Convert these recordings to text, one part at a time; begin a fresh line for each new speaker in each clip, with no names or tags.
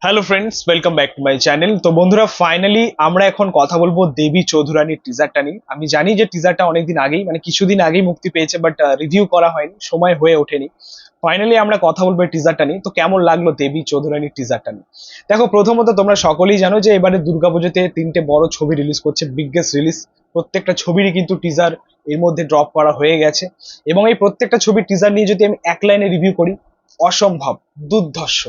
Hello friends, welcome back to my channel. তো বন্ধুরা, finally আমরা এখন কথা বলবো দেবী চৌধুরানীর টিজারটা নিয়ে। আমি জানি যে টিজারটা অনেকদিন আগেই, মানে কিছুদিন আগেই মুক্তি পেয়েছে, বাট রিভিউ করা হয়নি, সময় হয়ে ওঠেনি। ফাইনালি আমরা কথা বলবো এই টিজারটা নিয়ে। তো কেমন লাগলো দেবী চৌধুরানীর টিজারটা নিয়ে? দেখো, প্রথমত তোমরা সকলেই জানো যে এবারে দুর্গাপুজোতে তিনটে বড় ছবি রিলিজ করছে, বিগেস্ট রিলিজ। প্রত্যেকটা ছবিরই কিন্তু টিজার এর মধ্যে ড্রপ করা হয়ে গেছে, এবং এই প্রত্যেকটা ছবির টিজার নিয়ে যদি আমি এক লাইনে রিভিউ করি, অসম্ভব দুর্ধর্ষ।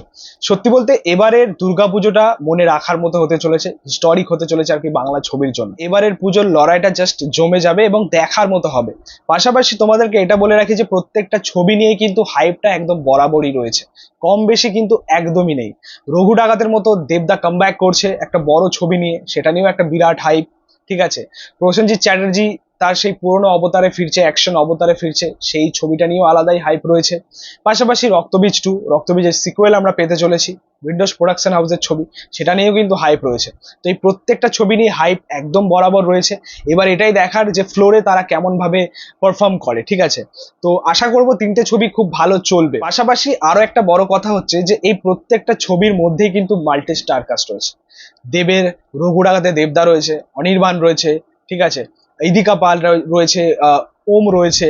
সত্যি বলতে এবারের দুর্গাপুজোটা মনে রাখার মতো হতে চলেছে, হিস্টোরিক হতে চলেছে আর কি বাংলা ছবির জন্য। এবারের পুজোর লড়াইটা জাস্ট জমে যাবে এবং দেখার মতো হবে। পাশাপাশি তোমাদেরকে এটা বলে রাখি যে প্রত্যেকটা ছবি নিয়ে কিন্তু হাইপটা একদম বরাবরই রয়েছে, কম বেশি কিন্তু একদমই নেই। রঘু ডাকাতের মতো দেবদা কামব্যাক করছে একটা বড় ছবি নিয়ে, সেটা নিয়েও একটা বিরাট হাইপ। ঠিক আছে, প্রসেনজিৎ চ্যাটার্জি তার সেই পুরনো অবতারে ফিরছে, অ্যাকশন অবতারে ফিরছে, সেই ছবিটা নিয়েও আলাদাই হাইপ রয়েছে। পাশাপাশি রক্তবীজ 2, রক্তবীজের সিকুয়েল আমরা পেতে চলেছি, উইন্ডোজ প্রোডাকশন হাউসের ছবি, সেটা নিয়েও কিন্তু হাইপ রয়েছে। তো এই প্রত্যেকটা ছবি নিয়ে হাইপ একদম বরাবর রয়েছে। এবার এটাই দেখার যে ফ্লোরে তারা কেমন ভাবে পারফর্ম করে। ঠিক আছে, তো আশা করব তিনটে ছবি খুব ভালো চলবে। পাশাপাশি আরো একটা বড় কথা হচ্ছে যে এই প্রত্যেকটা ছবির মধ্যেই কিন্তু মাল্টি স্টার কাস্ট রয়েছে। দেবের রঘু ডাকাতে দেবদা রয়েছে, অনির্বাণ রয়েছে, ঠিক আছে, ইদিকা পাল রয়েছে, ওম রয়েছে,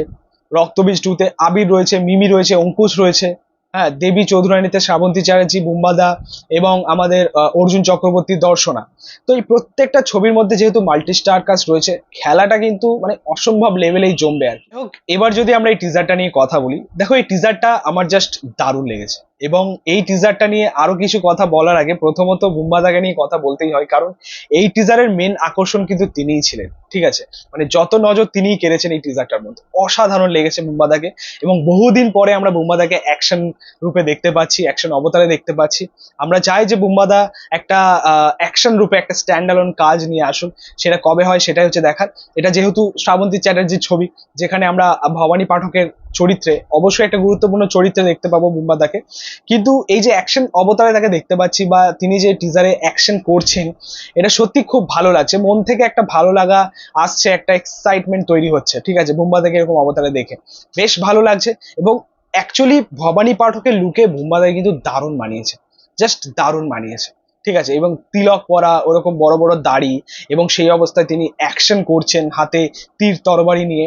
রক্তবীজ 2-তে আবির রয়েছে, মিমি রয়েছে, অঙ্কুশ রয়েছে। হ্যাঁ, দেবী চৌধুরানীতে শ্রাবন্তী চ্যাটার্জি, বুম্বাদা এবং আমাদের অর্জুন চক্রবর্তী, দর্শনা। তো এই প্রত্যেকটা ছবির মধ্যে যেহেতু মাল্টি স্টার কাস্ট রয়েছে, খেলাটা কিন্তু মানে অসম্ভব লেভেলেই জমবে আর কি। হোক, এবার যদি আমরা এই টিজারটা নিয়ে কথা বলি, দেখো এই টিজারটা আমার জাস্ট দারুণ লেগেছে। এবং এই টিজারটা নিয়ে আরো কিছু কথা বলার আগে প্রথমত বুম্বাদাকে নিয়ে কথা বলতেই হয়, কারণ এই টিজারের মেন আকর্ষণ কিন্তু তিনিই ছিলেন। ঠিক আছে, মানে যত নজর তিনিই কেড়েছেন এই টিজারটার মধ্যে। অসাধারণ লেগেছে বুম্বাদাকে, এবং বহুদিন পরে আমরা বুম্বাদাকে অ্যাকশন রূপে দেখতে পাচ্ছি, অ্যাকশন অবতারে দেখতে পাচ্ছি। আমরা চাই যে বুম্বাদা একটা অ্যাকশন রূপে একটা স্ট্যান্ড অ্যালোন কাজ নিয়ে আসুন। সেটা কবে হয় সেটাই হচ্ছে দেখার। এটা যেহেতু শ্রাবন্তী চ্যাটার্জির ছবি, যেখানে আমরা ভবানী পাঠকের চরিত্রে অবশ্যই একটা গুরুত্বপূর্ণ চরিত্রে দেখতে পাবো বুম্বাদাকে, কিন্তু এই যে অ্যাকশন অবতারে তাকে দেখতে পাচ্ছি বা তিনি যে টিজারে অ্যাকশন করছেন, এটা সত্যি খুব ভালো লাগছে। মন থেকে একটা ভালো লাগা আসছে, একটা এক্সাইটমেন্ট তৈরি হচ্ছে। ঠিক আছে, বুম্বাদাকে এরকম অবতারে দেখে বেশ ভালো লাগছে। এবং অ্যাকচুয়ালি ভবানী পাঠকের লুকে বুম্বাদাকে কিন্তু দারুণ মানিয়েছে, জাস্ট দারুণ মানিয়েছে। ঠিক আছে, এবং তিলক পরা, ওরকম বড় বড় দাড়ি, এবং সেই অবস্থায় তিনি অ্যাকশন করছেন হাতে তীর তরবারি নিয়ে,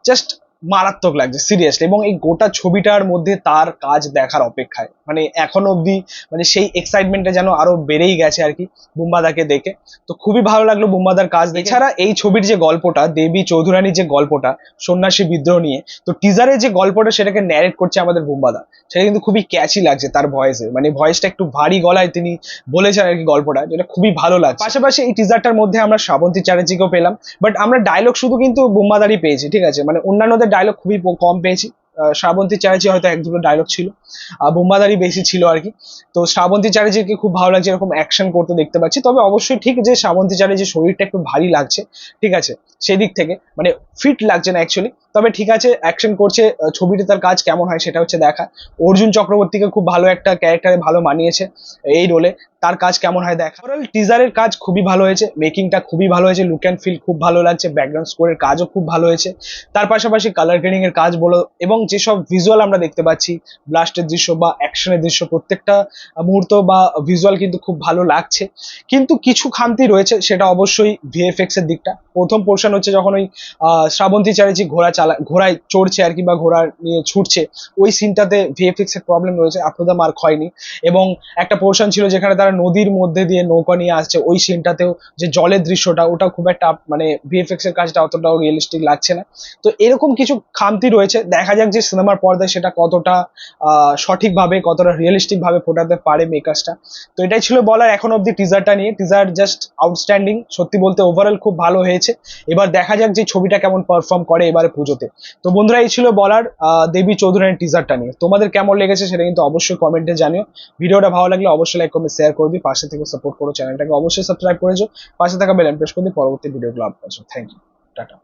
জাস্ট মারাত্মক লাগছে সিরিয়াসলি। এবং এই গোটা ছবিটার মধ্যে তার কাজ দেখার অপেক্ষায়, মানে এখনো অব্দি মানে সেই এক্সাইটমেন্টটা যেন আরো বেড়েই গেছে আর কি বুম্বাদাকে দেখে। তো খুবই ভালো লাগলো বুম্বাদার কাজ দেখে। এছাড়া এই ছবির যে গল্পটা, দেবী চৌধুরানীর যে গল্পটা, সন্ন্যাসী বিদ্রোহ নিয়ে, তো টিজারে যে গল্পটা সেটাকে ন্যারেট করছে আমাদের বুম্বাদা, সেটা কিন্তু খুবই ক্যাচি লাগছে তার ভয়েসে। মানে ভয়েসটা একটু ভারী গলায় তিনি বলেছেন আর কি গল্পটা, যেটা খুবই ভালো লাগছে। পাশাপাশি এই টিজারটার মধ্যে আমরা শ্রাবন্তী চ্যাটার্জিকেও পেলাম, বাট আমরা ডায়লগ শুধু কিন্তু বুম্বাদারই পেয়েছি। ঠিক আছে, মানে অন্যান্যদের ডায়লগ খুবই কম পেয়েছি। শ্রাবন্তী চ্যাটার্জি হয়তো এক দুটো ডায়লগ ছিল, বুম্বাদারই বেশি ছিল আর কি। তো শ্রাবন্তী চ্যাটার্জিকে খুব ভালো লাগছে এরকম অ্যাকশন করতে দেখতে পাচ্ছি। তবে অবশ্যই ঠিক যে শ্রাবন্তী চ্যাটার্জির শরীরটা একটু ভারী লাগছে, ঠিক আছে, সেদিক থেকে মানে ফিট লাগছে না অ্যাকচুয়ালি। তবে ঠিক আছে, অ্যাকশন করছে, ছবিতে তার কাজ কেমন হয় সেটা হচ্ছে দেখা। অর্জুন চক্রবর্তীকে খুব ভালো একটা ক্যারেক্টারে ভালো মানিয়েছে এই রোলে, তার কাজ কেমন হয় দেখা। ওভারঅল টিজারের কাজ খুবই ভালো হয়েছে, মেকিংটা খুবই ভালো হয়েছে, লুক অ্যান্ড ফিল খুব ভালো লাগছে, ব্যাকগ্রাউন্ড স্কোরের কাজও খুব ভালো হয়েছে। তার পাশাপাশি কালার গ্রেডিং এর কাজ বলো, এবং যেসব ভিজুয়াল আমরা দেখতে পাচ্ছি, ব্লাস্টের দৃশ্য বা অ্যাকশনের দৃশ্য, প্রত্যেকটা মুহূর্ত বা ভিজুয়াল কিন্তু খুব ভালো লাগছে। কিন্তু কিছু খামতি রয়েছে, সেটা অবশ্যই ভিএফএক্স এর দিকটা। প্রথম পোর্শন হচ্ছে যখন ওই শ্রাবন্তী চ্যাটার্জি ঘোড়ায় চড়ছে আর কি, বা ঘোড়া নিয়ে ছুটছে, ওই সিনটাতে ভিএফএক্স এর প্রবলেম রয়েছে, আপ টু দ্য মার্ক হয়নি। এবং একটা পোর্শন ছিল যেখানে তারা নদীর মধ্যে দিয়ে নৌকা নিয়ে আসছে, ওই সিনটাতেও যে জলের দৃশ্যটা, ওটা খুব একটা মানে ভিএফএক্স এর কাজটা অতটাও রিয়েলিস্টিক লাগছে না। তো এরকম কিছু খামতি রয়েছে, দেখা যাক যে সিনেমার পর্দায় সেটা কতটা সঠিকভাবে, কতটা রিয়েলিস্টিক ভাবে ফোটাতে পারে মেকার্সটা। তো এটাই ছিল বলার এখন অব্দি টিজারটা নিয়ে। টিজার জাস্ট আউটস্ট্যান্ডিং, সত্যি বলতে ওভারঅল খুব ভালো হয়েছে। এবার দেখা যাক যে ছবিটা কেমন পারফর্ম করে এবারে পুজোতে। তো বন্ধুরা, এই ছিল বলার দেবী চৌধুরানীর টিজারটা নিয়ে। তোমাদের কেমন লেগেছে সেটা কিন্তু অবশ্যই কমেন্টে জানিও। ভিডিওটা ভালো লাগলে অবশ্যই লাইক কমেন্ট শেয়ার করে দিই, পাশে থেকে সাপোর্ট করো, চ্যানেলটাকে অবশ্যই সাবস্ক্রাইব করে যাও, পাশে থাকা বেল আইকন প্রেস করে দিই পরবর্তী ভিডিওগুলো আপলোড করছো। Thank you, tata.